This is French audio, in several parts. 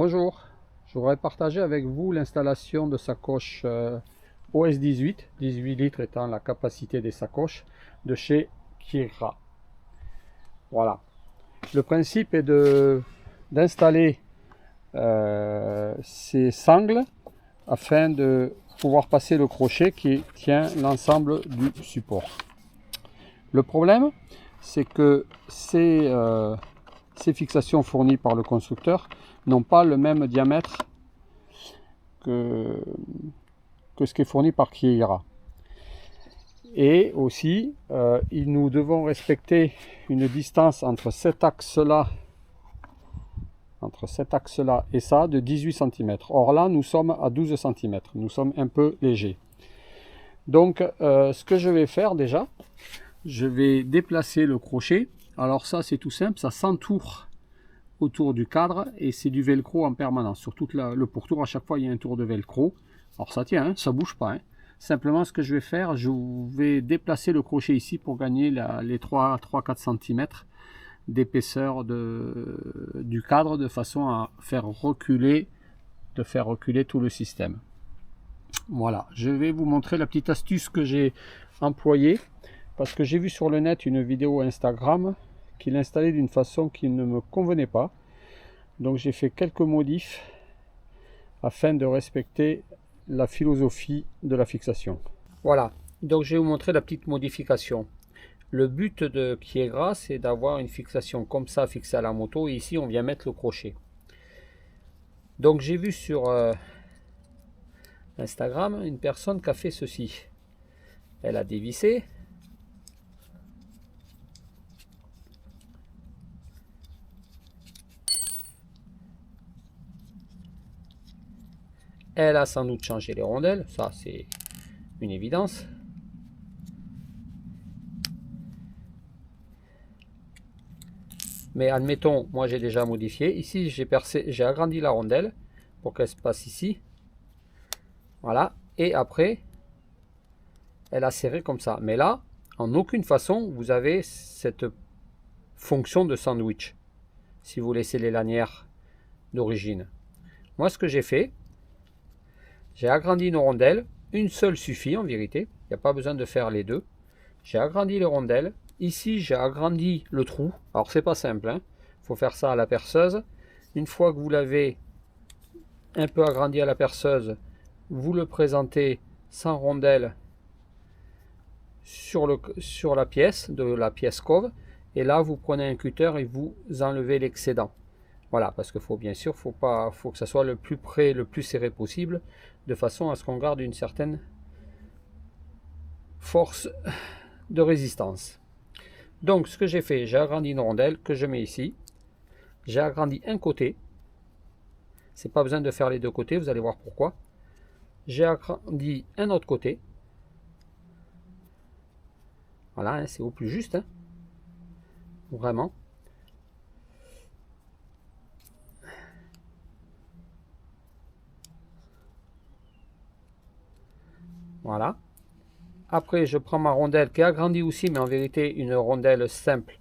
Bonjour, je voudrais partager avec vous l'installation de sacoches OS 18 litres étant la capacité des sacoches de chez Kira. Voilà, le principe est d'installer ces sangles afin de pouvoir passer le crochet qui tient l'ensemble du support. Le problème, c'est que ces fixations fournies par le constructeur n'ont pas le même diamètre que ce qui est fourni par Kira. Et aussi, nous devons respecter une distance entre cet axe-là et ça de 18 cm. Or là, nous sommes à 12 cm. Nous sommes un peu légers. Donc, ce que je vais faire déjà, je vais déplacer le crochet. Alors ça, c'est tout simple, ça s'entoure autour du cadre et c'est du velcro en permanence. Sur tout le pourtour, à chaque fois, il y a un tour de velcro. Alors ça tient, hein, ça bouge pas. Hein. Simplement, ce que je vais faire, je vais déplacer le crochet ici pour gagner les 3-4 cm d'épaisseur du cadre de façon à faire reculer tout le système. Voilà, je vais vous montrer la petite astuce que j'ai employée parce que j'ai vu sur le net une vidéo Instagram qui l'installait d'une façon qui ne me convenait pas. Donc j'ai fait quelques modifs afin de respecter la philosophie de la fixation. Voilà, donc je vais vous montrer la petite modification. Le but de Kira, c'est d'avoir une fixation comme ça fixée à la moto et ici on vient mettre le crochet. Donc j'ai vu sur Instagram une personne qui a fait ceci. Elle a dévissé. Elle a sans doute changé les rondelles, ça c'est une évidence. Mais admettons, moi j'ai déjà modifié. Ici j'ai agrandi la rondelle pour qu'elle se passe ici. Voilà. Et après, elle a serré comme ça. Mais là, en aucune façon, vous avez cette fonction de sandwich. Si vous laissez les lanières d'origine. Moi, ce que j'ai fait, j'ai agrandi nos rondelles. Une seule suffit en vérité. Il n'y a pas besoin de faire les deux. J'ai agrandi les rondelles. Ici, j'ai agrandi le trou. Alors, c'est pas simple. Hein. Faut faire ça à la perceuse. Une fois que vous l'avez un peu agrandi à la perceuse, vous le présentez sans rondelle sur la pièce, de la pièce cove. Et là, vous prenez un cutter et vous enlevez l'excédent. Voilà, parce qu'il faut bien sûr, faut que ça soit le plus près, le plus serré possible, de façon à ce qu'on garde une certaine force de résistance. Donc, ce que j'ai fait, j'ai agrandi une rondelle que je mets ici. J'ai agrandi un côté. C'est pas besoin de faire les deux côtés, vous allez voir pourquoi. J'ai agrandi un autre côté. Voilà, hein, c'est au plus juste. Hein. Vraiment. Voilà. Après, je prends ma rondelle qui est agrandie aussi, mais en vérité, une rondelle simple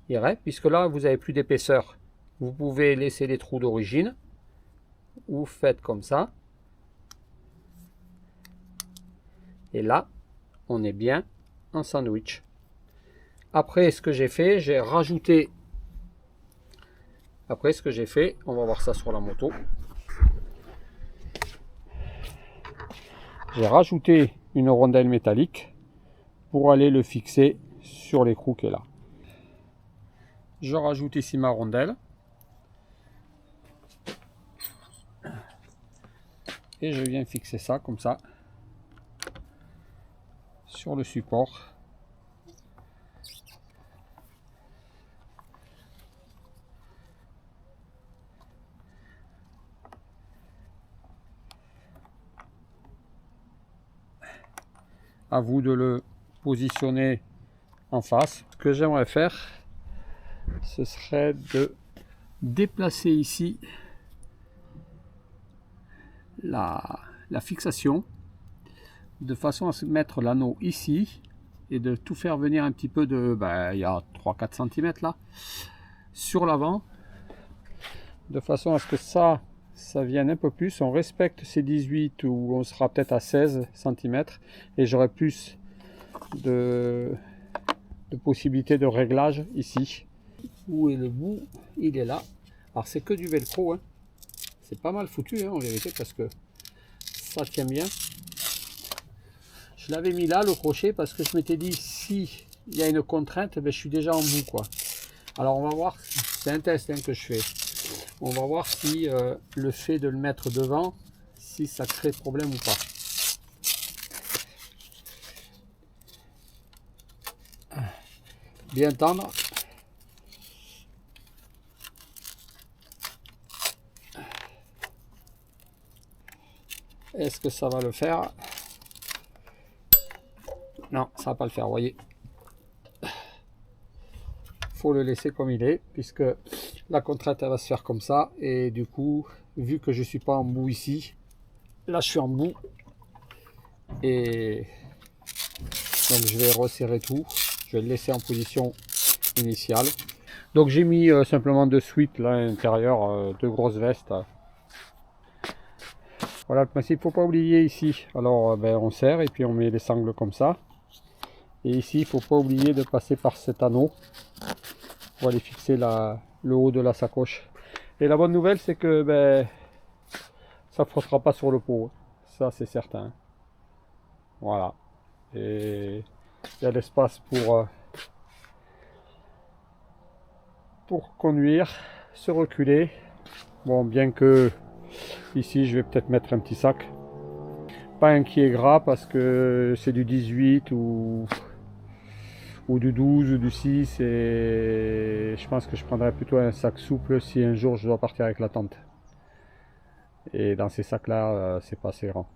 irait, puisque là, vous n'avez plus d'épaisseur. Vous pouvez laisser les trous d'origine, ou faites comme ça. Et là, on est bien en sandwich. Après, ce que j'ai fait, j'ai rajouté... Après, ce que j'ai fait, on va voir ça sur la moto. J'ai rajouté une rondelle métallique pour aller le fixer sur l'écrou qui est là. Je rajoute ici ma rondelle et je viens fixer ça comme ça sur le support. À vous de le positionner en face. Ce que j'aimerais faire, ce serait de déplacer ici la fixation de façon à se mettre l'anneau ici et de tout faire venir un petit peu de, il y a 3-4 cm là, sur l'avant, de façon à ce que ça ça vienne un peu plus. On respecte ces 18 ou on sera peut-être à 16 cm et j'aurai plus de possibilités de réglage ici. Où est le bout? Il est là. Alors c'est que du velcro, hein. C'est pas mal foutu, hein, en vérité, parce que ça tient bien. Je l'avais mis là, le crochet, parce que je m'étais dit, si il y a une contrainte, ben, je suis déjà en bout, quoi. Alors on va voir, c'est un test, hein, que je fais. On va voir si le fait de le mettre devant, si ça crée problème ou pas. Bien tendre. Est-ce que ça va le faire? Non, ça va pas le faire, vous voyez. Faut le laisser comme il est, puisque la contrainte elle va se faire comme ça, et du coup, vu que je suis pas en bout ici, là je suis en bout, et donc je vais resserrer tout, je vais le laisser en position initiale. Donc j'ai mis simplement deux sweats là à l'intérieur, deux grosses vestes. Voilà le principe, faut pas oublier ici, alors ben, on serre et puis on met les sangles comme ça. Et ici il faut pas oublier de passer par cet anneau pour aller fixer le haut de la sacoche. Et la bonne nouvelle c'est que ben, ça ne frottera pas sur le pot, ça c'est certain. Voilà, et il y a l'espace pour conduire, se reculer. Bon, bien que ici je vais peut-être mettre un petit sac, pas un qui est gras parce que c'est du 18 ou du 12 ou du 6, et je pense que je prendrai plutôt un sac souple si un jour je dois partir avec la tente. Et dans ces sacs là, c'est pas assez grand.